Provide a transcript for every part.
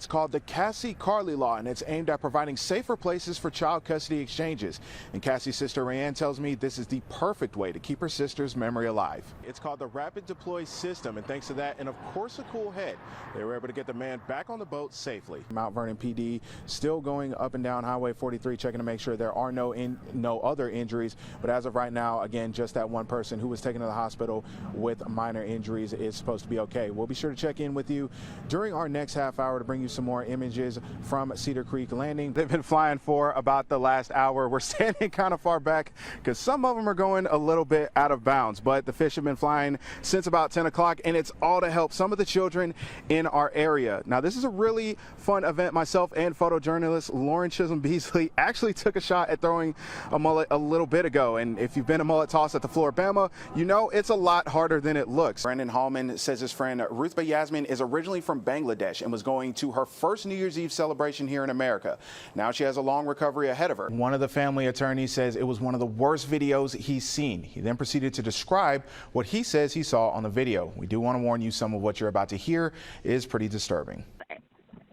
It's called the Cassie-Carley Law, and it's aimed at providing safer places for child custody exchanges. And Cassie's sister Rayanne tells me this is the perfect way to keep her sister's memory alive. It's called the Rapid Deploy System, and thanks to that, and of course a cool head, they were able to get the man back on the boat safely. Mount Vernon PD still going up and down Highway 43, checking to make sure there are no other injuries. But as of right now, again, just that one person who was taken to the hospital with minor injuries is supposed to be okay. We'll be sure to check in with you during our next half hour to bring you some more images from Cedar Creek Landing. They've been flying for about the last hour. We're standing kind of far back because some of them are going a little bit out of bounds, but the fish have been flying since about 10 o'clock, and it's all to help some of the children in our area. Now, this is a really fun event. Myself and photojournalist Lauren Chisholm Beasley actually took a shot at throwing a mullet a little bit ago, and if you've been a mullet toss at the Floribama, you know it's a lot harder than it looks. Brandon Hallman says his friend Ruthba Yasmin is originally from Bangladesh and was going to her first New Year's Eve celebration here in America. Now she has a long recovery ahead of her. One of the family attorneys says it was one of the worst videos he's seen. He then proceeded to describe what he says he saw on the video. We do want to warn you, some of what you're about to hear is pretty disturbing.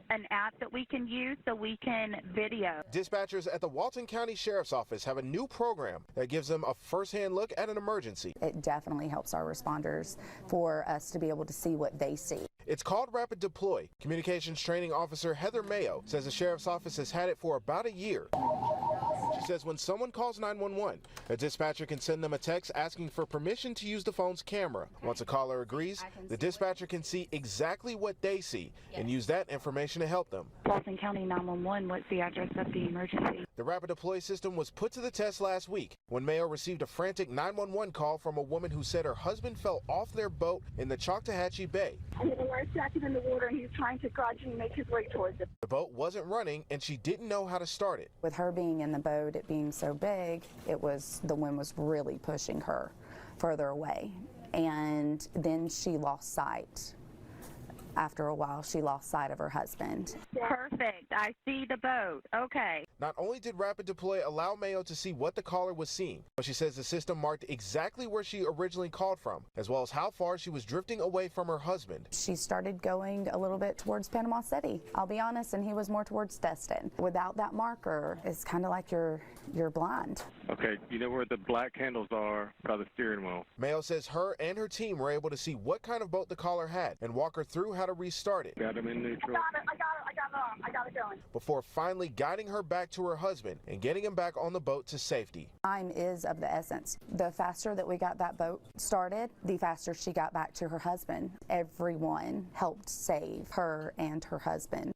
An app that we can use so we can video. Dispatchers at the Walton County Sheriff's Office have a new program that gives them a first-hand look at an emergency. It definitely helps our responders for us to be able to see what they see. It's called Rapid Deploy. Communications Training Officer Heather Mayo says the Sheriff's Office has had it for about a year. She says when someone calls 911, a dispatcher can send them a text asking for permission to use the phone's camera. Once a caller agrees, the dispatcher can see exactly what they see and use that information to help them. Walton County 911, what's the address of the emergency? The Rapid Deploy system was put to the test last week when Mayo received a frantic 911 call from a woman who said her husband fell off their boat in the Choctawhatchee Bay. And they were stacking in the water, and he was trying to grudgingly make his way towards it. The boat wasn't running, and she didn't know how to start it. With her being in the boat, it being so big, the wind was really pushing her further away. And then she lost sight. After a while, she lost sight of her husband. Perfect. I see the boat. Okay. Not only did Rapid Deploy allow Mayo to see what the caller was seeing, but she says the system marked exactly where she originally called from, as well as how far she was drifting away from her husband. She started going a little bit towards Panama City, I'll be honest, and he was more towards Daeshen. Without that marker, it's kind of like you're blind. Okay, you know where the black handles are by the steering wheel. Mayo says her and her team were able to see what kind of boat the caller had and walk her through how to restart it. Got him in neutral. I got it going. Before finally guiding her back to her husband and getting him back on the boat to safety. Time is of the essence. The faster that we got that boat started, the faster she got back to her husband. Everyone helped save her and her husband.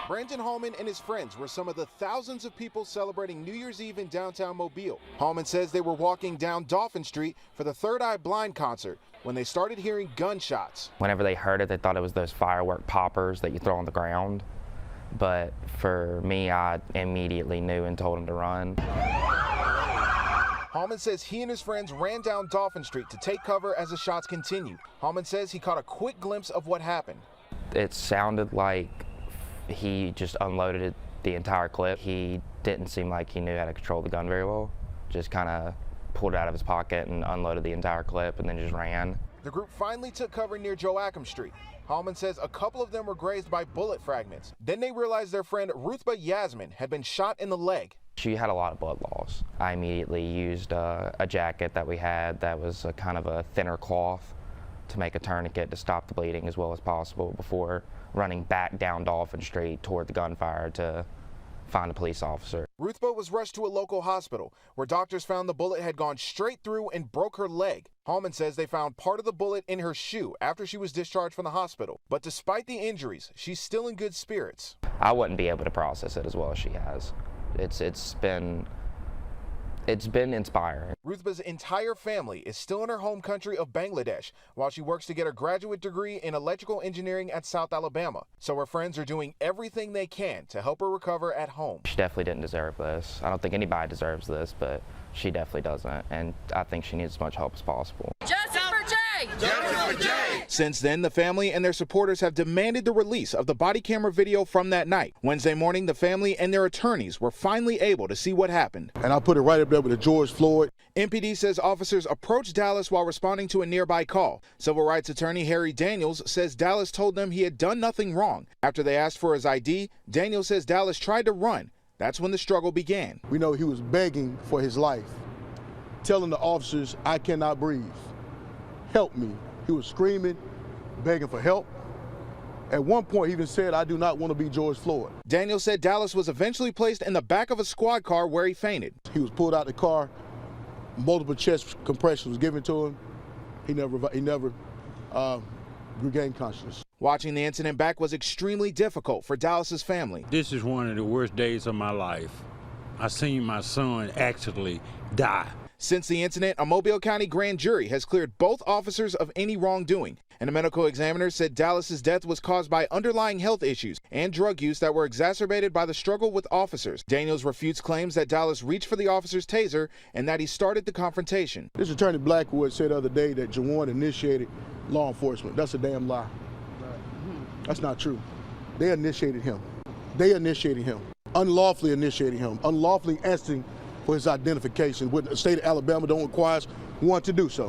Brandon Hallman and his friends were some of the thousands of people celebrating New Year's Eve in downtown Mobile. Hallman says they were walking down Dauphin Street for the Third Eye Blind concert when they started hearing gunshots. Whenever they heard it, they thought it was those firework poppers that you throw on the ground. But for me, I immediately knew and told them to run. Hallman says he and his friends ran down Dauphin Street to take cover as the shots continued. Hallman says he caught a quick glimpse of what happened. It sounded like he just unloaded the entire clip. He didn't seem like he knew how to control the gun very well. Just kind of pulled it out of his pocket and unloaded the entire clip and then just ran. The group finally took cover near Joachim Street. Hallman says a couple of them were grazed by bullet fragments. Then they realized their friend Ruthba Yasmin had been shot in the leg. She had a lot of blood loss. I immediately used a jacket that we had that was a kind of a thinner cloth to make a tourniquet to stop the bleeding as well as possible before running back down Dauphin Street toward the gunfire to find a police officer. Ruthba was rushed to a local hospital where doctors found the bullet had gone straight through and broke her leg. Hallman says they found part of the bullet in her shoe after she was discharged from the hospital. But despite the injuries, she's still in good spirits. I wouldn't be able to process it as well as she has. It's been inspiring. Ruthba's entire family is still in her home country of Bangladesh while she works to get her graduate degree in electrical engineering at South Alabama. So her friends are doing everything they can to help her recover at home. She definitely didn't deserve this. I don't think anybody deserves this, but she definitely doesn't. And I think she needs as much help as possible. Justice for Jay! Justice for Jay! Since then, the family and their supporters have demanded the release of the body camera video from that night. Wednesday morning, the family and their attorneys were finally able to see what happened. And I put it right up there with the George Floyd. MPD says officers approached Dallas while responding to a nearby call. Civil rights attorney Harry Daniels says Dallas told them he had done nothing wrong. After they asked for his ID, Daniels says Dallas tried to run. That's when the struggle began. We know he was begging for his life, telling the officers, I cannot breathe. Help me. He was screaming, begging for help. At one point, he even said, I do not want to be George Floyd. Daniels said Dallas was eventually placed in the back of a squad car where he fainted. He was pulled out the car, multiple chest compressions was given to him. He never regained consciousness. Watching the incident back was extremely difficult for Dallas's family. This is one of the worst days of my life. I seen my son actually die. Since the incident, a Mobile County grand jury has cleared both officers of any wrongdoing, and a medical examiner said Dallas's death was caused by underlying health issues and drug use that were exacerbated by the struggle with officers. Daniels refutes claims that Dallas reached for the officer's taser and that he started the confrontation. This attorney Blackwood said the other day that Jawan initiated law enforcement. That's a damn lie. That's not true. They initiated him. They initiated him. Unlawfully initiating him. Unlawfully asking for his identification. When the state of Alabama don't require one to do so.